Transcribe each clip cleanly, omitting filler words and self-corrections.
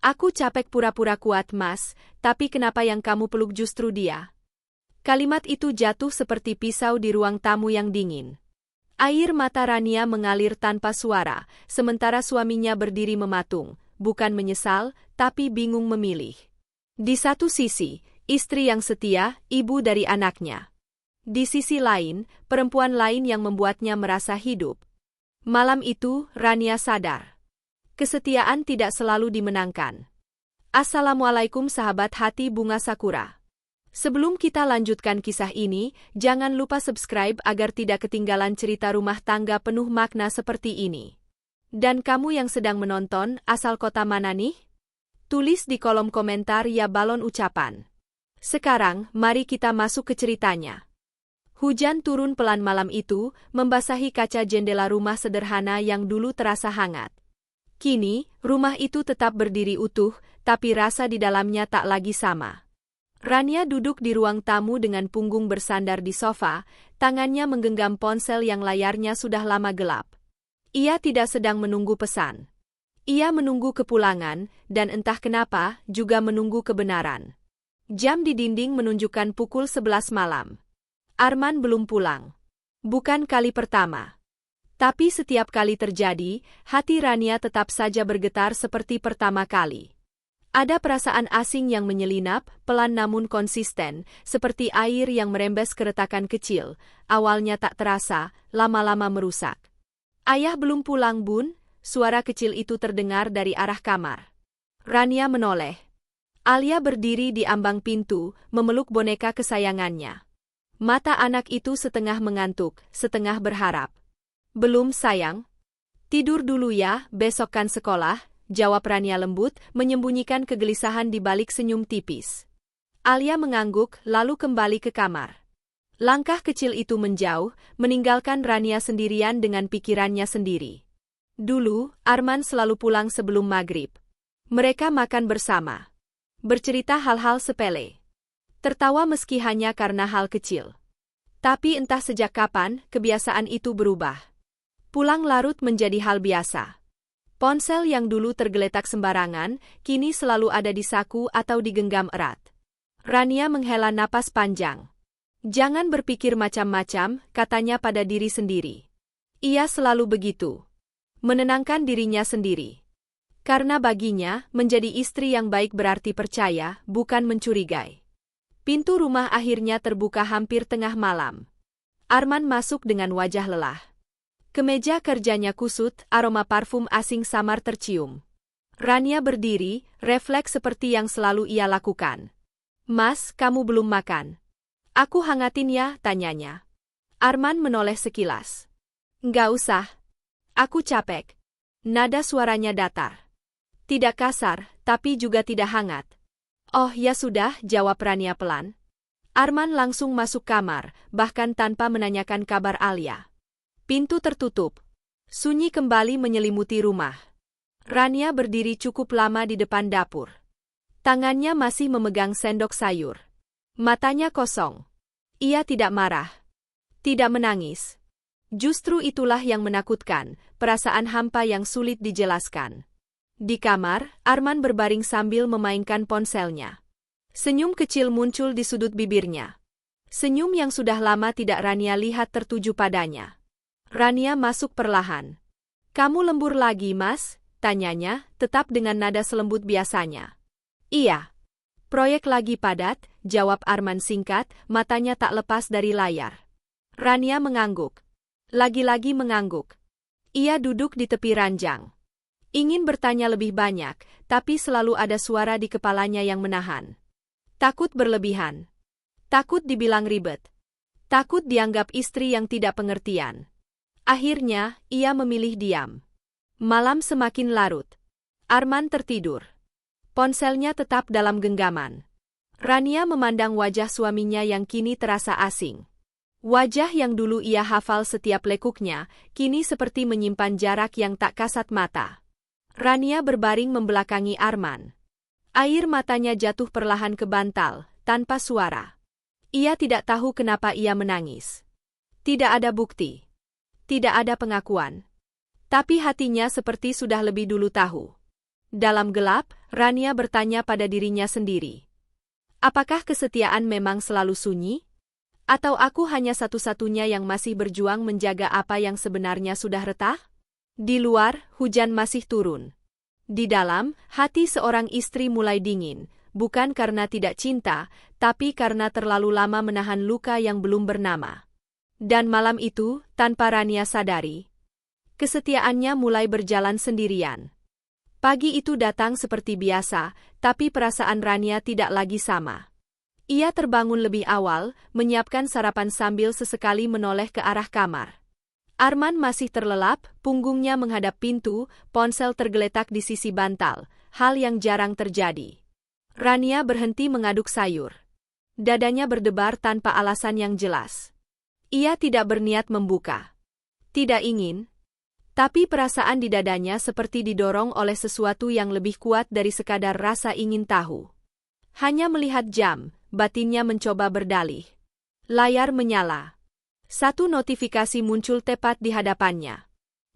Aku capek pura-pura kuat, Mas, tapi kenapa yang kamu peluk justru dia? Kalimat itu jatuh seperti pisau di ruang tamu yang dingin. Air mata Rania mengalir tanpa suara, sementara suaminya berdiri mematung, bukan menyesal, tapi bingung memilih. Di satu sisi, istri yang setia, ibu dari anaknya. Di sisi lain, perempuan lain yang membuatnya merasa hidup. Malam itu, Rania sadar. Kesetiaan tidak selalu dimenangkan. Assalamualaikum sahabat hati bunga sakura. Sebelum kita lanjutkan kisah ini, jangan lupa subscribe agar tidak ketinggalan cerita rumah tangga penuh makna seperti ini. Dan kamu yang sedang menonton, asal kota mana nih? Tulis di kolom komentar ya balon ucapan. Sekarang, mari kita masuk ke ceritanya. Hujan turun pelan malam itu, membasahi kaca jendela rumah sederhana yang dulu terasa hangat. Kini, rumah itu tetap berdiri utuh, tapi rasa di dalamnya tak lagi sama. Rania duduk di ruang tamu dengan punggung bersandar di sofa, tangannya menggenggam ponsel yang layarnya sudah lama gelap. Ia tidak sedang menunggu pesan. Ia menunggu kepulangan, dan entah kenapa, juga menunggu kebenaran. Jam di dinding menunjukkan pukul 11 malam. Arman belum pulang. Bukan kali pertama. Tapi setiap kali terjadi, hati Rania tetap saja bergetar seperti pertama kali. Ada perasaan asing yang menyelinap, pelan namun konsisten, seperti air yang merembes ke retakan kecil, awalnya tak terasa, lama-lama merusak. Ayah belum pulang, Bun? Suara kecil itu terdengar dari arah kamar. Rania menoleh. Alia berdiri di ambang pintu, memeluk boneka kesayangannya. Mata anak itu setengah mengantuk, setengah berharap. Belum, sayang. Tidur dulu ya, besok kan sekolah. Jawab Rania lembut, menyembunyikan kegelisahan di balik senyum tipis. Alia mengangguk, lalu kembali ke kamar. Langkah kecil itu menjauh, meninggalkan Rania sendirian dengan pikirannya sendiri. Dulu, Arman selalu pulang sebelum maghrib. Mereka makan bersama. Bercerita hal-hal sepele. Tertawa meski hanya karena hal kecil. Tapi entah sejak kapan, kebiasaan itu berubah. Pulang larut menjadi hal biasa. Ponsel yang dulu tergeletak sembarangan, kini selalu ada di saku atau digenggam erat. Rania menghela napas panjang. Jangan berpikir macam-macam, katanya pada diri sendiri. Ia selalu begitu. Menenangkan dirinya sendiri. Karena baginya, menjadi istri yang baik berarti percaya, bukan mencurigai. Pintu rumah akhirnya terbuka hampir tengah malam. Arman masuk dengan wajah lelah. Kemeja kerjanya kusut, aroma parfum asing samar tercium. Rania berdiri, refleks seperti yang selalu ia lakukan. Mas, kamu belum makan. Aku hangatin ya, tanyanya. Arman menoleh sekilas. Nggak usah. Aku capek. Nada suaranya datar. Tidak kasar, tapi juga tidak hangat. Oh ya sudah, jawab Rania pelan. Arman langsung masuk kamar, bahkan tanpa menanyakan kabar Alia. Pintu tertutup. Sunyi kembali menyelimuti rumah. Rania berdiri cukup lama di depan dapur. Tangannya masih memegang sendok sayur. Matanya kosong. Ia tidak marah. Tidak menangis. Justru itulah yang menakutkan, perasaan hampa yang sulit dijelaskan. Di kamar, Arman berbaring sambil memainkan ponselnya. Senyum kecil muncul di sudut bibirnya. Senyum yang sudah lama tidak Rania lihat tertuju padanya. Rania masuk perlahan. Kamu lembur lagi, Mas? Tanyanya, tetap dengan nada selembut biasanya. Iya. Proyek lagi padat, jawab Arman singkat, matanya tak lepas dari layar. Rania mengangguk. Lagi-lagi mengangguk. Ia duduk di tepi ranjang. Ingin bertanya lebih banyak, tapi selalu ada suara di kepalanya yang menahan. Takut berlebihan. Takut dibilang ribet. Takut dianggap istri yang tidak pengertian. Akhirnya, ia memilih diam. Malam semakin larut. Arman tertidur. Ponselnya tetap dalam genggaman. Rania memandang wajah suaminya yang kini terasa asing. Wajah yang dulu ia hafal setiap lekuknya, kini seperti menyimpan jarak yang tak kasat mata. Rania berbaring membelakangi Arman. Air matanya jatuh perlahan ke bantal, tanpa suara. Ia tidak tahu kenapa ia menangis. Tidak ada bukti. Tidak ada pengakuan. Tapi hatinya seperti sudah lebih dulu tahu. Dalam gelap, Rania bertanya pada dirinya sendiri. Apakah kesetiaan memang selalu sunyi? Atau aku hanya satu-satunya yang masih berjuang menjaga apa yang sebenarnya sudah retak? Di luar, hujan masih turun. Di dalam, hati seorang istri mulai dingin, bukan karena tidak cinta, tapi karena terlalu lama menahan luka yang belum bernama. Dan malam itu, tanpa Rania sadari, kesetiaannya mulai berjalan sendirian. Pagi itu datang seperti biasa, tapi perasaan Rania tidak lagi sama. Ia terbangun lebih awal, menyiapkan sarapan sambil sesekali menoleh ke arah kamar. Arman masih terlelap, punggungnya menghadap pintu, ponsel tergeletak di sisi bantal, hal yang jarang terjadi. Rania berhenti mengaduk sayur. Dadanya berdebar tanpa alasan yang jelas. Ia tidak berniat membuka. Tidak ingin. Tapi perasaan di dadanya seperti didorong oleh sesuatu yang lebih kuat dari sekadar rasa ingin tahu. Hanya melihat jam, batinnya mencoba berdalih. Layar menyala. Satu notifikasi muncul tepat di hadapannya.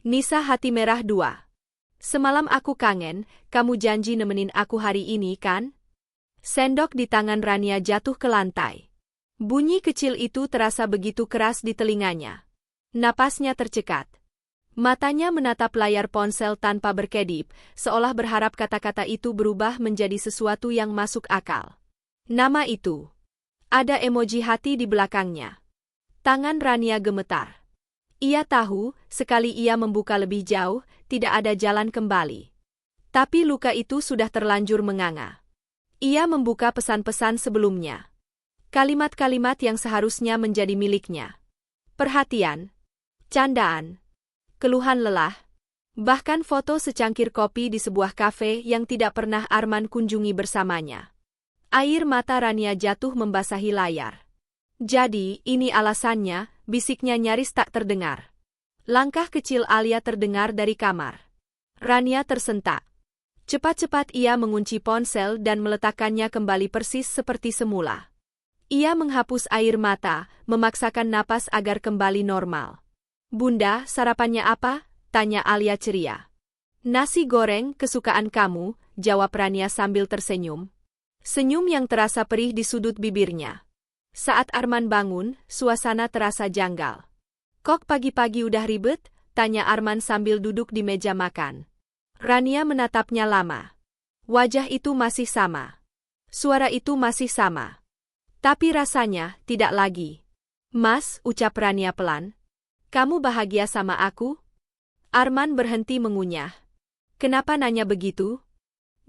Nisa Hati Merah 2. Semalam aku kangen, kamu janji nemenin aku hari ini kan? Sendok di tangan Rania jatuh ke lantai. Bunyi kecil itu terasa begitu keras di telinganya. Napasnya tercekat. Matanya menatap layar ponsel tanpa berkedip, seolah berharap kata-kata itu berubah menjadi sesuatu yang masuk akal. Nama itu. Ada emoji hati di belakangnya. Tangan Rania gemetar. Ia tahu, sekali ia membuka lebih jauh, tidak ada jalan kembali. Tapi luka itu sudah terlanjur menganga. Ia membuka pesan-pesan sebelumnya. Kalimat-kalimat yang seharusnya menjadi miliknya. Perhatian. Candaan. Keluhan lelah. Bahkan foto secangkir kopi di sebuah kafe yang tidak pernah Arman kunjungi bersamanya. Air mata Rania jatuh membasahi layar. Jadi, ini alasannya, bisiknya nyaris tak terdengar. Langkah kecil Alia terdengar dari kamar. Rania tersentak. Cepat-cepat ia mengunci ponsel dan meletakkannya kembali persis seperti semula. Ia menghapus air mata, memaksakan napas agar kembali normal. Bunda, sarapannya apa? Tanya Alia ceria. Nasi goreng, kesukaan kamu, jawab Rania sambil tersenyum. Senyum yang terasa perih di sudut bibirnya. Saat Arman bangun, suasana terasa janggal. Kok pagi-pagi udah ribet? Tanya Arman sambil duduk di meja makan. Rania menatapnya lama. Wajah itu masih sama. Suara itu masih sama. Tapi rasanya, tidak lagi. Mas, ucap Rania pelan. Kamu bahagia sama aku? Arman berhenti mengunyah. Kenapa nanya begitu?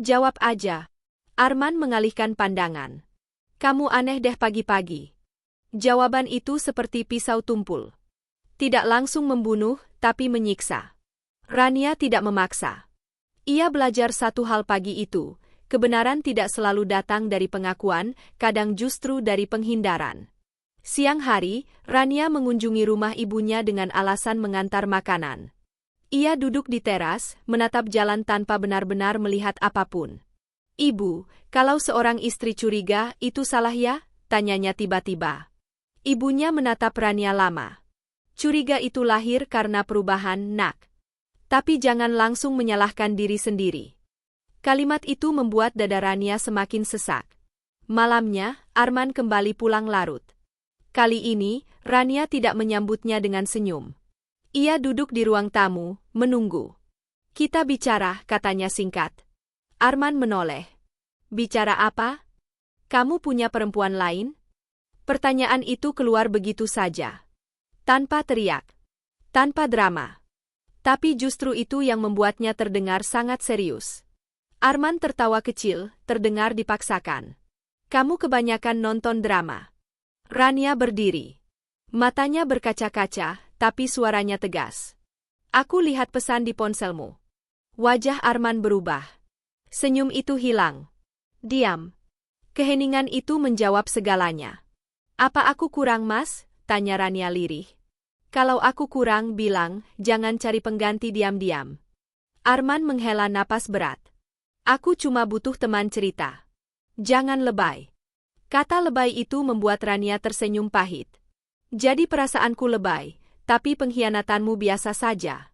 Jawab aja. Arman mengalihkan pandangan. Kamu aneh deh pagi-pagi. Jawaban itu seperti pisau tumpul. Tidak langsung membunuh, tapi menyiksa. Rania tidak memaksa. Ia belajar satu hal pagi itu, kebenaran tidak selalu datang dari pengakuan, kadang justru dari penghindaran. Siang hari, Rania mengunjungi rumah ibunya dengan alasan mengantar makanan. Ia duduk di teras, menatap jalan tanpa benar-benar melihat apapun. Ibu, kalau seorang istri curiga, itu salah ya? Tanyanya tiba-tiba. Ibunya menatap Rania lama. Curiga itu lahir karena perubahan, nak. Tapi jangan langsung menyalahkan diri sendiri. Kalimat itu membuat dada Rania semakin sesak. Malamnya, Arman kembali pulang larut. Kali ini, Rania tidak menyambutnya dengan senyum. Ia duduk di ruang tamu, menunggu. Kita bicara, katanya singkat. Arman menoleh. Bicara apa? Kamu punya perempuan lain? Pertanyaan itu keluar begitu saja. Tanpa teriak. Tanpa drama. Tapi justru itu yang membuatnya terdengar sangat serius. Arman tertawa kecil, terdengar dipaksakan. Kamu kebanyakan nonton drama. Rania berdiri. Matanya berkaca-kaca, tapi suaranya tegas. Aku lihat pesan di ponselmu. Wajah Arman berubah. Senyum itu hilang. Diam. Keheningan itu menjawab segalanya. Apa aku kurang, Mas? Tanya Rania lirih. Kalau aku kurang, bilang, jangan cari pengganti diam-diam. Arman menghela napas berat. Aku cuma butuh teman cerita. Jangan lebay. Kata lebay itu membuat Rania tersenyum pahit. Jadi perasaanku lebay, tapi pengkhianatanmu biasa saja.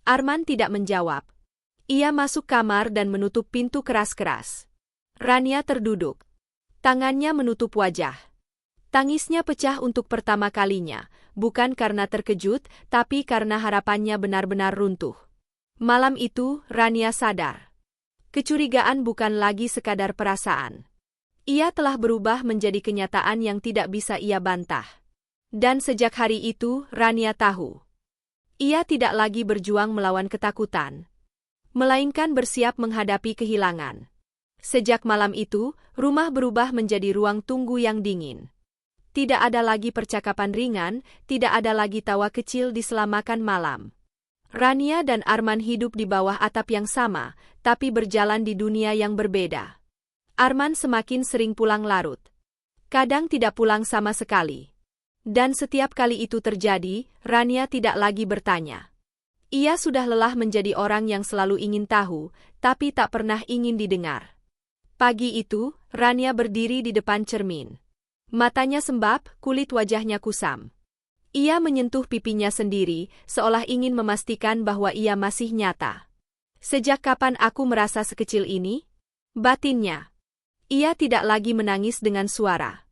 Arman tidak menjawab. Ia masuk kamar dan menutup pintu keras-keras. Rania terduduk. Tangannya menutup wajah. Tangisnya pecah untuk pertama kalinya, bukan karena terkejut, tapi karena harapannya benar-benar runtuh. Malam itu, Rania sadar. Kecurigaan bukan lagi sekadar perasaan. Ia telah berubah menjadi kenyataan yang tidak bisa ia bantah. Dan sejak hari itu, Rania tahu. Ia tidak lagi berjuang melawan ketakutan, melainkan bersiap menghadapi kehilangan. Sejak malam itu, rumah berubah menjadi ruang tunggu yang dingin. Tidak ada lagi percakapan ringan, tidak ada lagi tawa kecil di selamakan malam. Rania dan Arman hidup di bawah atap yang sama, tapi berjalan di dunia yang berbeda. Arman semakin sering pulang larut. Kadang tidak pulang sama sekali. Dan setiap kali itu terjadi, Rania tidak lagi bertanya. Ia sudah lelah menjadi orang yang selalu ingin tahu, tapi tak pernah ingin didengar. Pagi itu, Rania berdiri di depan cermin. Matanya sembab, kulit wajahnya kusam. Ia menyentuh pipinya sendiri, seolah ingin memastikan bahwa ia masih nyata. Sejak kapan aku merasa sekecil ini? Batinnya. Ia tidak lagi menangis dengan suara.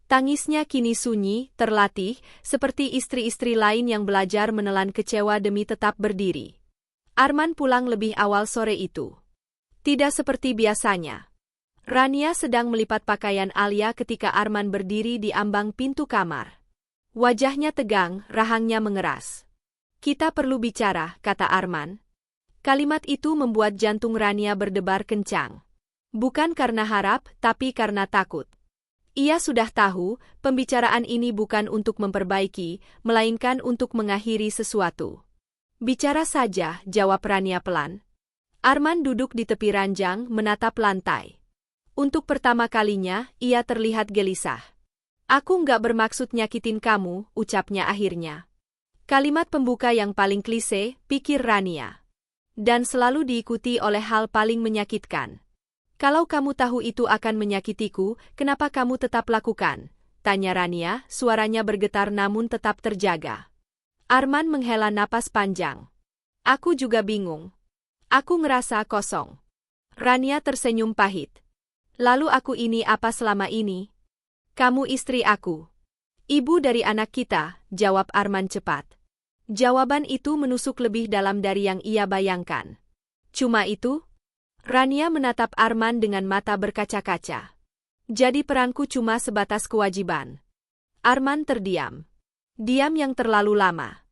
Tangisnya kini sunyi, terlatih, seperti istri-istri lain yang belajar menelan kecewa demi tetap berdiri. Arman pulang lebih awal sore itu. Tidak seperti biasanya. Rania sedang melipat pakaian Alia ketika Arman berdiri di ambang pintu kamar. Wajahnya tegang, rahangnya mengeras. Kita perlu bicara, kata Arman. Kalimat itu membuat jantung Rania berdebar kencang. Bukan karena harap, tapi karena takut. Ia sudah tahu, pembicaraan ini bukan untuk memperbaiki, melainkan untuk mengakhiri sesuatu. Bicara saja, jawab Rania pelan. Arman duduk di tepi ranjang, menatap lantai. Untuk pertama kalinya, ia terlihat gelisah. Aku nggak bermaksud nyakitin kamu, ucapnya akhirnya. Kalimat pembuka yang paling klise, pikir Rania. Dan selalu diikuti oleh hal paling menyakitkan. Kalau kamu tahu itu akan menyakitiku, kenapa kamu tetap lakukan? Tanya Rania, suaranya bergetar namun tetap terjaga. Arman menghela napas panjang. Aku juga bingung. Aku ngerasa kosong. Rania tersenyum pahit. Lalu aku ini apa selama ini? Kamu istri aku. Ibu dari anak kita, jawab Arman cepat. Jawaban itu menusuk lebih dalam dari yang ia bayangkan. Cuma itu? Rania menatap Arman dengan mata berkaca-kaca. Jadi peranku cuma sebatas kewajiban. Arman terdiam. Diam yang terlalu lama.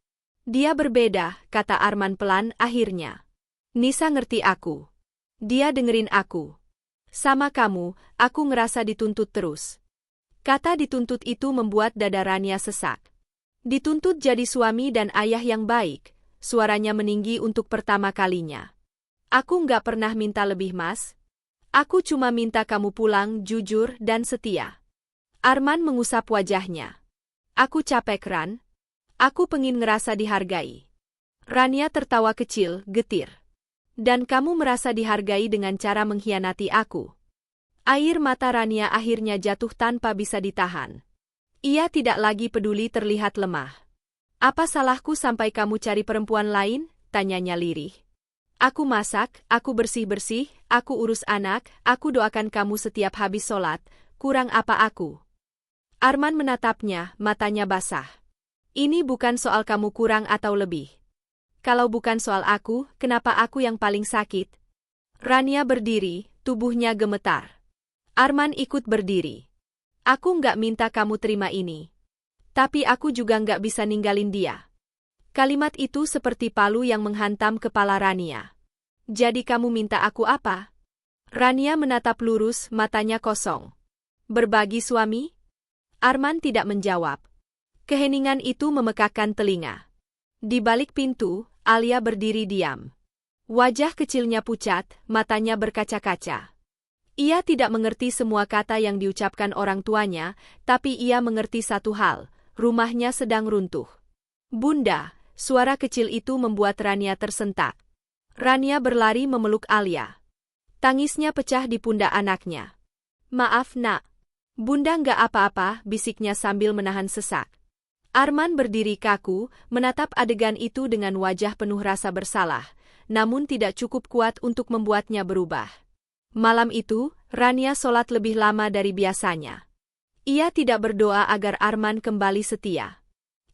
Dia berbeda, kata Arman pelan akhirnya. Nisa ngerti aku. Dia dengerin aku. Sama kamu, aku ngerasa dituntut terus. Kata dituntut itu membuat dada Rania sesak. Dituntut jadi suami dan ayah yang baik, suaranya meninggi untuk pertama kalinya. Aku nggak pernah minta lebih, Mas. Aku cuma minta kamu pulang jujur dan setia. Arman mengusap wajahnya. Aku capek, Ran. Aku pengin ngerasa dihargai. Rania tertawa kecil, getir. Dan kamu merasa dihargai dengan cara mengkhianati aku. Air mata Rania akhirnya jatuh tanpa bisa ditahan. Ia tidak lagi peduli terlihat lemah. Apa salahku sampai kamu cari perempuan lain? Tanyanya lirih. Aku masak, aku bersih-bersih, aku urus anak, aku doakan kamu setiap habis sholat, kurang apa aku? Arman menatapnya, matanya basah. Ini bukan soal kamu kurang atau lebih. Kalau bukan soal aku, kenapa aku yang paling sakit? Rania berdiri, tubuhnya gemetar. Arman ikut berdiri. Aku nggak minta kamu terima ini. Tapi aku juga nggak bisa ninggalin dia. Kalimat itu seperti palu yang menghantam kepala Rania. Jadi kamu minta aku apa? Rania menatap lurus, matanya kosong. Berbagi suami? Arman tidak menjawab. Keheningan itu memekakkan telinga. Di balik pintu, Alia berdiri diam. Wajah kecilnya pucat, matanya berkaca-kaca. Ia tidak mengerti semua kata yang diucapkan orang tuanya, tapi ia mengerti satu hal, rumahnya sedang runtuh. Bunda. Suara kecil itu membuat Rania tersentak. Rania berlari memeluk Alia. Tangisnya pecah di pundak anaknya. Maaf, Nak. Bunda nggak apa-apa, bisiknya sambil menahan sesak. Arman berdiri kaku, menatap adegan itu dengan wajah penuh rasa bersalah, namun tidak cukup kuat untuk membuatnya berubah. Malam itu, Rania sholat lebih lama dari biasanya. Ia tidak berdoa agar Arman kembali setia.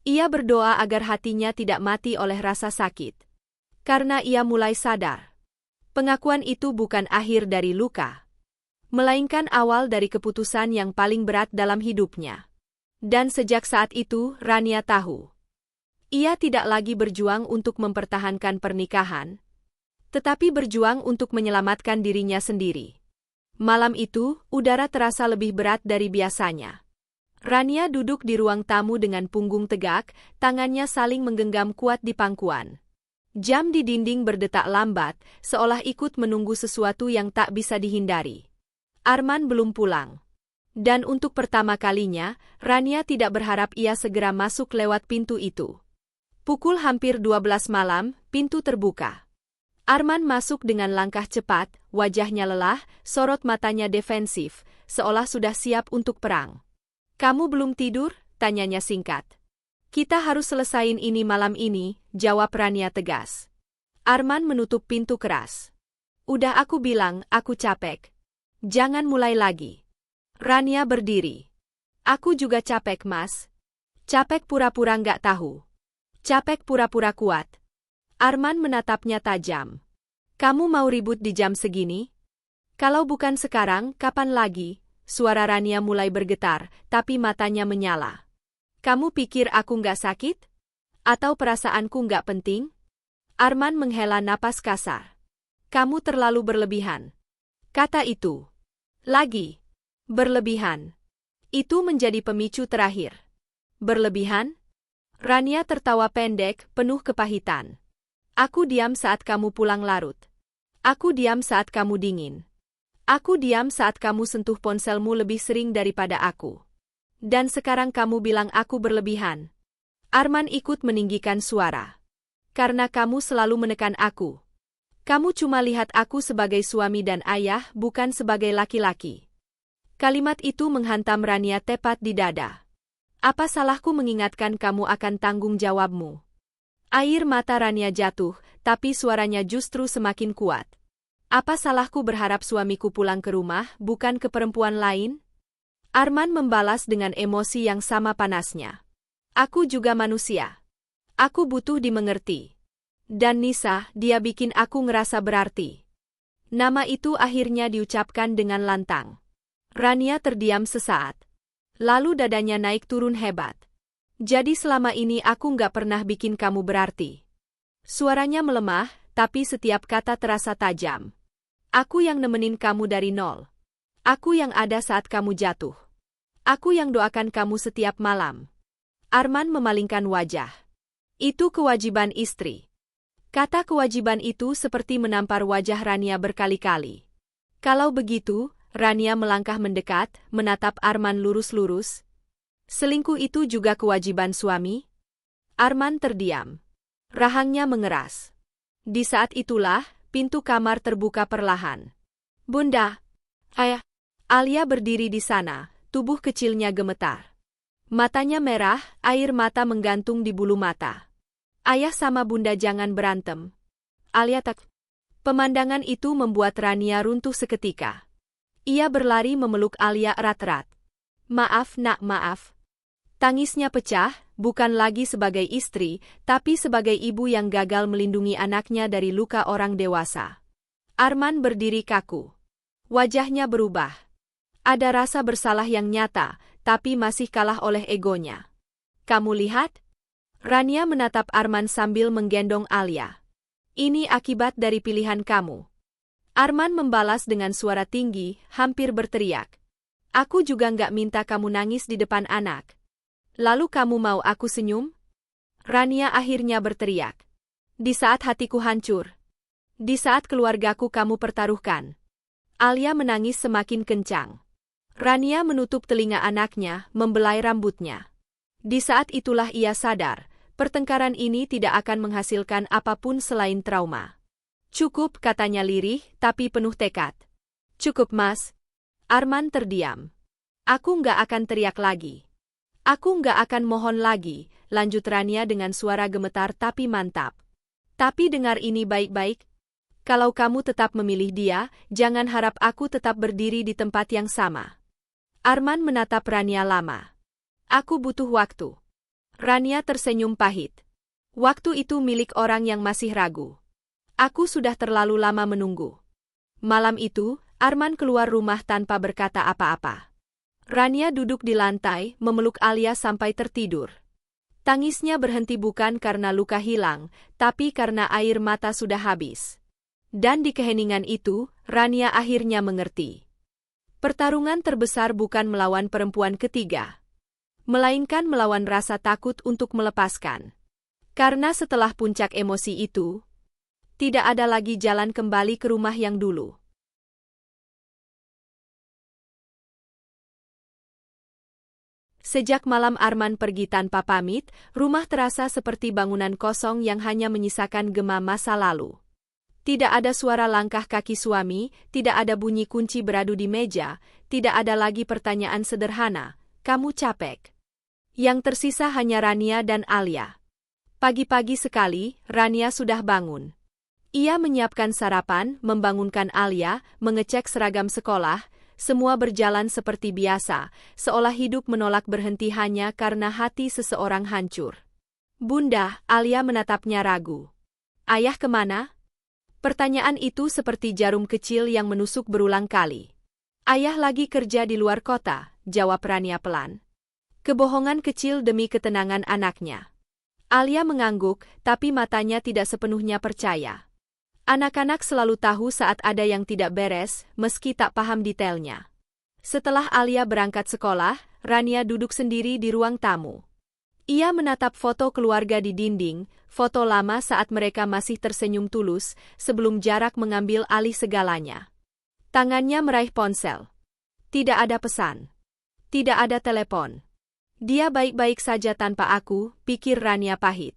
Ia berdoa agar hatinya tidak mati oleh rasa sakit. Karena ia mulai sadar. Pengakuan itu bukan akhir dari luka, melainkan awal dari keputusan yang paling berat dalam hidupnya. Dan sejak saat itu, Rania tahu. Ia tidak lagi berjuang untuk mempertahankan pernikahan, tetapi berjuang untuk menyelamatkan dirinya sendiri. Malam itu, udara terasa lebih berat dari biasanya. Rania duduk di ruang tamu dengan punggung tegak, tangannya saling menggenggam kuat di pangkuan. Jam di dinding berdetak lambat, seolah ikut menunggu sesuatu yang tak bisa dihindari. Arman belum pulang. Dan untuk pertama kalinya, Rania tidak berharap ia segera masuk lewat pintu itu. Pukul hampir 12 malam, pintu terbuka. Arman masuk dengan langkah cepat, wajahnya lelah, sorot matanya defensif, seolah sudah siap untuk perang. "Kamu belum tidur?" tanyanya singkat. "Kita harus selesain ini malam ini," jawab Rania tegas. Arman menutup pintu keras. "Udah aku bilang, aku capek. Jangan mulai lagi." Rania berdiri. "Aku juga capek, Mas. Capek pura-pura nggak tahu. Capek pura-pura kuat." Arman menatapnya tajam. "Kamu mau ribut di jam segini? Kalau bukan sekarang, kapan lagi?" Suara Rania mulai bergetar, tapi matanya menyala. "Kamu pikir aku nggak sakit? Atau perasaanku nggak penting?" Arman menghela napas kasar. "Kamu terlalu berlebihan." Kata itu. Lagi. Berlebihan. Itu menjadi pemicu terakhir. Berlebihan? Rania tertawa pendek, penuh kepahitan. "Aku diam saat kamu pulang larut. Aku diam saat kamu dingin. Aku diam saat kamu sentuh ponselmu lebih sering daripada aku. Dan sekarang kamu bilang aku berlebihan." Arman ikut meninggikan suara. "Karena kamu selalu menekan aku. Kamu cuma lihat aku sebagai suami dan ayah, bukan sebagai laki-laki." Kalimat itu menghantam Rania tepat di dada. "Apa salahku mengingatkan kamu akan tanggung jawabmu?" Air mata Rania jatuh, tapi suaranya justru semakin kuat. "Apa salahku berharap suamiku pulang ke rumah, bukan ke perempuan lain?" Arman membalas dengan emosi yang sama panasnya. "Aku juga manusia. Aku butuh dimengerti. Dan Nisa, dia bikin aku ngerasa berarti." Nama itu akhirnya diucapkan dengan lantang. Rania terdiam sesaat. Lalu dadanya naik turun hebat. "Jadi selama ini aku nggak pernah bikin kamu berarti." Suaranya melemah, tapi setiap kata terasa tajam. "Aku yang nemenin kamu dari nol. Aku yang ada saat kamu jatuh. Aku yang doakan kamu setiap malam." Arman memalingkan wajah. "Itu kewajiban istri." Kata kewajiban itu seperti menampar wajah Rania berkali-kali. "Kalau begitu," Rania melangkah mendekat, menatap Arman lurus-lurus. "Selingkuh itu juga kewajiban suami?" Arman terdiam. Rahangnya mengeras. Di saat itulah, pintu kamar terbuka perlahan. "Bunda." "Ayah." Alia berdiri di sana, tubuh kecilnya gemetar. Matanya merah, air mata menggantung di bulu mata. "Ayah sama bunda jangan berantem." Alia tak. Pemandangan itu membuat Rania runtuh seketika. Ia berlari memeluk Alia erat-erat. "Maaf nak, maaf." Tangisnya pecah, bukan lagi sebagai istri, tapi sebagai ibu yang gagal melindungi anaknya dari luka orang dewasa. Arman berdiri kaku. Wajahnya berubah. Ada rasa bersalah yang nyata, tapi masih kalah oleh egonya. "Kamu lihat?" Rania menatap Arman sambil menggendong Alia. "Ini akibat dari pilihan kamu." Arman membalas dengan suara tinggi, hampir berteriak. "Aku juga nggak minta kamu nangis di depan anak. Lalu kamu mau aku senyum?" Rania akhirnya berteriak. "Di saat hatiku hancur. Di saat keluargaku kamu pertaruhkan." Alia menangis semakin kencang. Rania menutup telinga anaknya, membelai rambutnya. Di saat itulah ia sadar, pertengkaran ini tidak akan menghasilkan apapun selain trauma. "Cukup," katanya lirih, tapi penuh tekad. "Cukup, Mas." Arman terdiam. "Aku nggak akan teriak lagi. Aku nggak akan mohon lagi," lanjut Rania dengan suara gemetar tapi mantap. "Tapi dengar ini baik-baik, Kalau kamu tetap memilih dia, jangan harap aku tetap berdiri di tempat yang sama. Arman menatap Rania lama. Aku butuh waktu. Rania tersenyum pahit. Waktu itu milik orang yang masih ragu. Aku sudah terlalu lama menunggu. Malam itu, Arman keluar rumah tanpa berkata apa-apa. Rania duduk di lantai, memeluk Alia sampai tertidur. Tangisnya berhenti bukan karena luka hilang, tapi karena air mata sudah habis. Dan di keheningan itu, Rania akhirnya mengerti. Pertarungan terbesar bukan melawan perempuan ketiga, melainkan melawan rasa takut untuk melepaskan. Karena setelah puncak emosi itu, tidak ada lagi jalan kembali ke rumah yang dulu. Sejak malam Arman pergi tanpa pamit, rumah terasa seperti bangunan kosong yang hanya menyisakan gema masa lalu. Tidak ada suara langkah kaki suami, tidak ada bunyi kunci beradu di meja, tidak ada lagi pertanyaan sederhana, "Kamu capek?" Yang tersisa hanya Rania dan Alia. Pagi-pagi sekali, Rania sudah bangun. Ia menyiapkan sarapan, membangunkan Alia, mengecek seragam sekolah, semua berjalan seperti biasa, seolah hidup menolak berhenti hanya karena hati seseorang hancur. "Bunda," Alia menatapnya ragu. "Ayah kemana?" Pertanyaan itu seperti jarum kecil yang menusuk berulang kali. "Ayah lagi kerja di luar kota," jawab Rania pelan. Kebohongan kecil demi ketenangan anaknya. Alia mengangguk, tapi matanya tidak sepenuhnya percaya. Anak-anak selalu tahu saat ada yang tidak beres, meski tak paham detailnya. Setelah Alia berangkat sekolah, Rania duduk sendiri di ruang tamu. Ia menatap foto keluarga di dinding, foto lama saat mereka masih tersenyum tulus, sebelum jarak mengambil alih segalanya. Tangannya meraih ponsel. Tidak ada pesan. Tidak ada telepon. Dia baik-baik saja tanpa aku, pikir Rania pahit.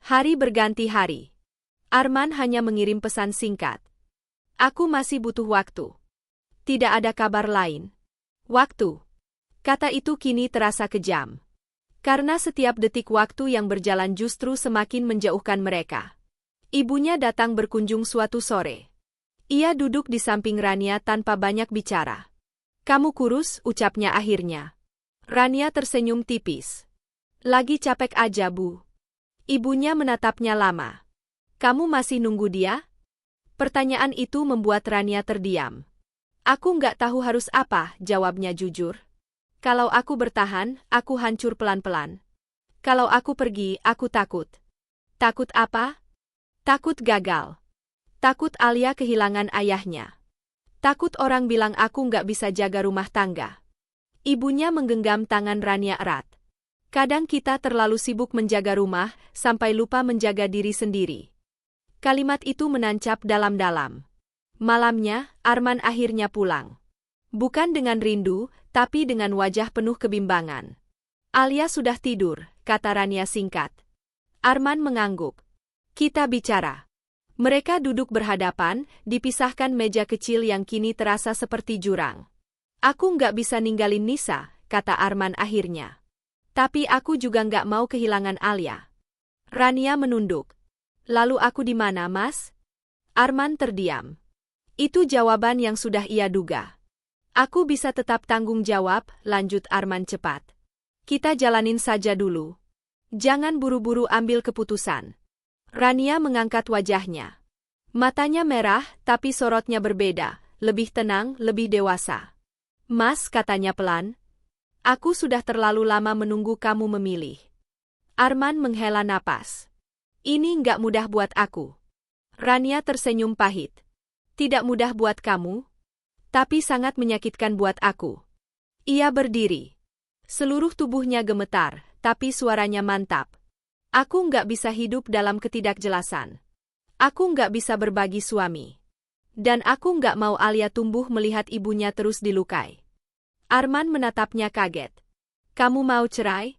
Hari berganti hari. Arman hanya mengirim pesan singkat. "Aku masih butuh waktu." Tidak ada kabar lain. Waktu. Kata itu kini terasa kejam. Karena setiap detik waktu yang berjalan justru semakin menjauhkan mereka. Ibunya datang berkunjung suatu sore. Ia duduk di samping Rania tanpa banyak bicara. "Kamu kurus," ucapnya akhirnya. Rania tersenyum tipis. "Lagi capek aja, Bu." Ibunya menatapnya lama. "Kamu masih nunggu dia?" Pertanyaan itu membuat Rania terdiam. "Aku nggak tahu harus apa," jawabnya jujur. "Kalau aku bertahan, aku hancur pelan-pelan. Kalau aku pergi, aku takut." "Takut apa?" "Takut gagal. Takut Alia kehilangan ayahnya. Takut orang bilang aku nggak bisa jaga rumah tangga." Ibunya menggenggam tangan Rania erat. "Kadang kita terlalu sibuk menjaga rumah, sampai lupa menjaga diri sendiri." Kalimat itu menancap dalam-dalam. Malamnya, Arman akhirnya pulang. Bukan dengan rindu, tapi dengan wajah penuh kebimbangan. "Alia sudah tidur," kata Rania singkat. Arman mengangguk. "Kita bicara." Mereka duduk berhadapan, dipisahkan meja kecil yang kini terasa seperti jurang. "Aku nggak bisa ninggalin Nisa," kata Arman akhirnya. "Tapi aku juga nggak mau kehilangan Alia." Rania menunduk. "Lalu aku di mana, Mas?" Arman terdiam. Itu jawaban yang sudah ia duga. "Aku bisa tetap tanggung jawab," lanjut Arman cepat. "Kita jalanin saja dulu. Jangan buru-buru ambil keputusan." Rania mengangkat wajahnya. Matanya merah, tapi sorotnya berbeda, lebih tenang, lebih dewasa. "Mas," katanya pelan, "aku sudah terlalu lama menunggu kamu memilih." Arman menghela napas. "Ini nggak mudah buat aku." Rania tersenyum pahit. "Tidak mudah buat kamu, tapi sangat menyakitkan buat aku." Ia berdiri. Seluruh tubuhnya gemetar, tapi suaranya mantap. "Aku nggak bisa hidup dalam ketidakjelasan. Aku nggak bisa berbagi suami. Dan aku nggak mau Alia tumbuh melihat ibunya terus dilukai." Arman menatapnya kaget. "Kamu mau cerai?"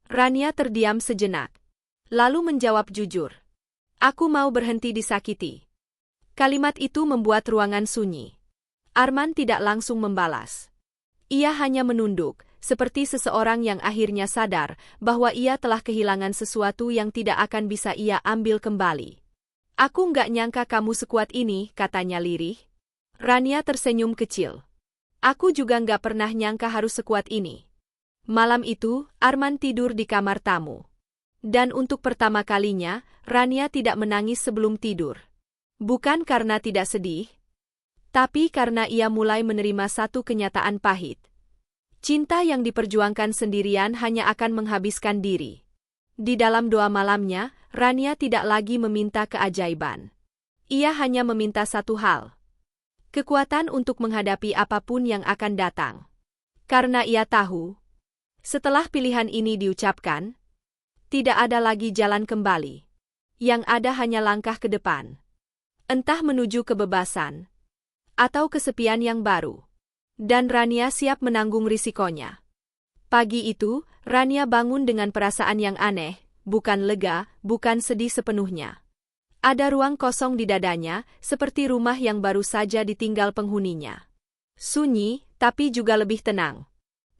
Rania terdiam sejenak. Lalu menjawab jujur. "Aku mau berhenti disakiti." Kalimat itu membuat ruangan sunyi. Arman tidak langsung membalas. Ia hanya menunduk, seperti seseorang yang akhirnya sadar bahwa ia telah kehilangan sesuatu yang tidak akan bisa ia ambil kembali. Aku nggak nyangka kamu sekuat ini, katanya lirih. Rania tersenyum kecil. Aku juga nggak pernah nyangka harus sekuat ini. Malam itu, Arman tidur di kamar tamu. Dan untuk pertama kalinya, Rania tidak menangis sebelum tidur. Bukan karena tidak sedih, tapi karena ia mulai menerima satu kenyataan pahit. Cinta yang diperjuangkan sendirian hanya akan menghabiskan diri. Di dalam doa malamnya, Rania tidak lagi meminta keajaiban. Ia hanya meminta satu hal. Kekuatan untuk menghadapi apapun yang akan datang. Karena ia tahu, setelah pilihan ini diucapkan, tidak ada lagi jalan kembali. Yang ada hanya langkah ke depan. Entah menuju kebebasan, atau kesepian yang baru. Dan Rania siap menanggung risikonya. Pagi itu, Rania bangun dengan perasaan yang aneh, bukan lega, bukan sedih sepenuhnya. Ada ruang kosong di dadanya, seperti rumah yang baru saja ditinggal penghuninya. Sunyi, tapi juga lebih tenang.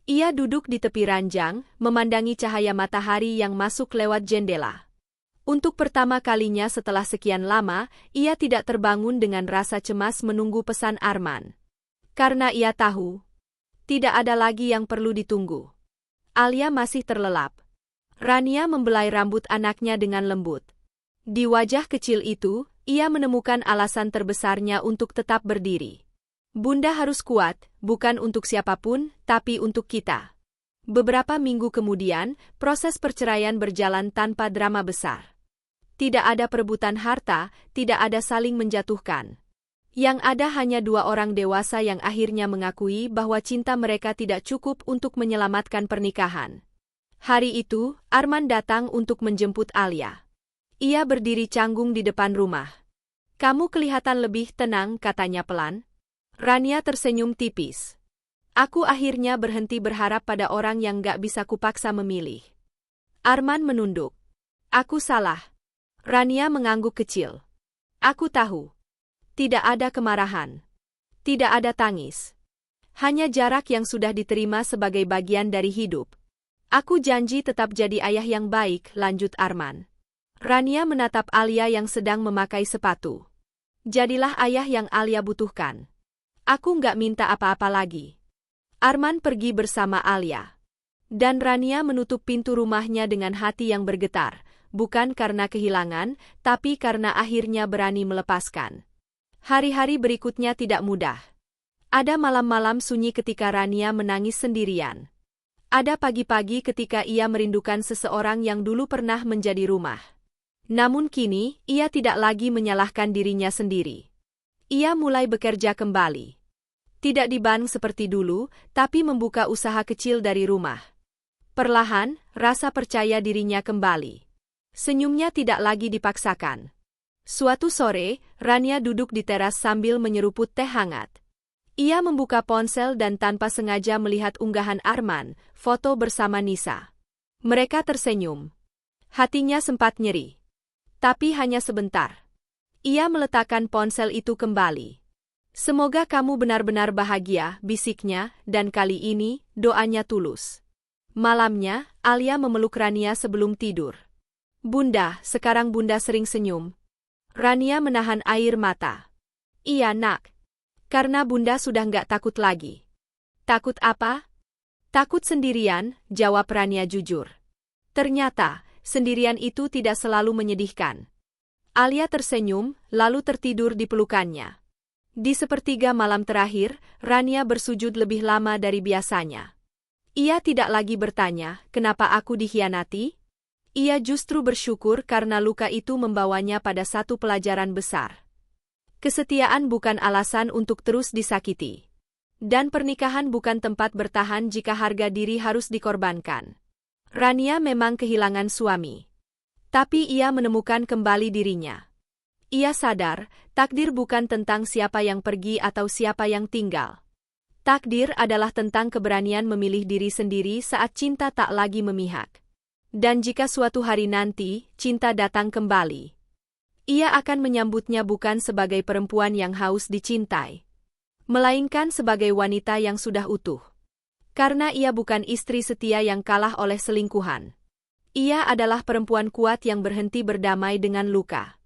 Ia duduk di tepi ranjang, memandangi cahaya matahari yang masuk lewat jendela. Untuk pertama kalinya setelah sekian lama, ia tidak terbangun dengan rasa cemas menunggu pesan Arman. Karena ia tahu, tidak ada lagi yang perlu ditunggu. Alia masih terlelap. Rania membelai rambut anaknya dengan lembut. Di wajah kecil itu, ia menemukan alasan terbesarnya untuk tetap berdiri. Bunda harus kuat, bukan untuk siapapun, tapi untuk kita. Beberapa minggu kemudian, proses perceraian berjalan tanpa drama besar. Tidak ada perebutan harta, tidak ada saling menjatuhkan. Yang ada hanya dua orang dewasa yang akhirnya mengakui bahwa cinta mereka tidak cukup untuk menyelamatkan pernikahan. Hari itu, Arman datang untuk menjemput Alia. Ia berdiri canggung di depan rumah. "Kamu kelihatan lebih tenang," katanya pelan. Rania tersenyum tipis. "Aku akhirnya berhenti berharap pada orang yang gak bisa kupaksa memilih." Arman menunduk. "Aku salah." Rania mengangguk kecil. "Aku tahu." Tidak ada kemarahan. Tidak ada tangis. Hanya jarak yang sudah diterima sebagai bagian dari hidup. "Aku janji tetap jadi ayah yang baik," lanjut Arman. Rania menatap Alia yang sedang memakai sepatu. "Jadilah ayah yang Alia butuhkan. Aku nggak minta apa-apa lagi." Arman pergi bersama Alia. Dan Rania menutup pintu rumahnya dengan hati yang bergetar, bukan karena kehilangan, tapi karena akhirnya berani melepaskan. Hari-hari berikutnya tidak mudah. Ada malam-malam sunyi ketika Rania menangis sendirian. Ada pagi-pagi ketika ia merindukan seseorang yang dulu pernah menjadi rumah. Namun kini, ia tidak lagi menyalahkan dirinya sendiri. Ia mulai bekerja kembali. Tidak di bank seperti dulu, tapi membuka usaha kecil dari rumah. Perlahan, rasa percaya dirinya kembali. Senyumnya tidak lagi dipaksakan. Suatu sore, Rania duduk di teras sambil menyeruput teh hangat. Ia membuka ponsel dan tanpa sengaja melihat unggahan Arman, foto bersama Nisa. Mereka tersenyum. Hatinya sempat nyeri. Tapi hanya sebentar. Ia meletakkan ponsel itu kembali. "Semoga kamu benar-benar bahagia," bisiknya, dan kali ini, doanya tulus. Malamnya, Alia memeluk Rania sebelum tidur. "Bunda, sekarang Bunda sering senyum." Rania menahan air mata. "Iya, Nak. Karena Bunda sudah nggak takut lagi." "Takut apa?" "Takut sendirian," jawab Rania jujur. Ternyata, sendirian itu tidak selalu menyedihkan. Alia tersenyum, lalu tertidur di pelukannya. Di sepertiga malam terakhir, Rania bersujud lebih lama dari biasanya. Ia tidak lagi bertanya, "Kenapa aku dikhianati?" Ia justru bersyukur karena luka itu membawanya pada satu pelajaran besar. Kesetiaan bukan alasan untuk terus disakiti. Dan pernikahan bukan tempat bertahan jika harga diri harus dikorbankan. Rania memang kehilangan suami. Tapi ia menemukan kembali dirinya. Ia sadar, takdir bukan tentang siapa yang pergi atau siapa yang tinggal. Takdir adalah tentang keberanian memilih diri sendiri saat cinta tak lagi memihak. Dan jika suatu hari nanti, cinta datang kembali, ia akan menyambutnya bukan sebagai perempuan yang haus dicintai, melainkan sebagai wanita yang sudah utuh. Karena ia bukan istri setia yang kalah oleh selingkuhan. Ia adalah perempuan kuat yang berhenti berdamai dengan luka.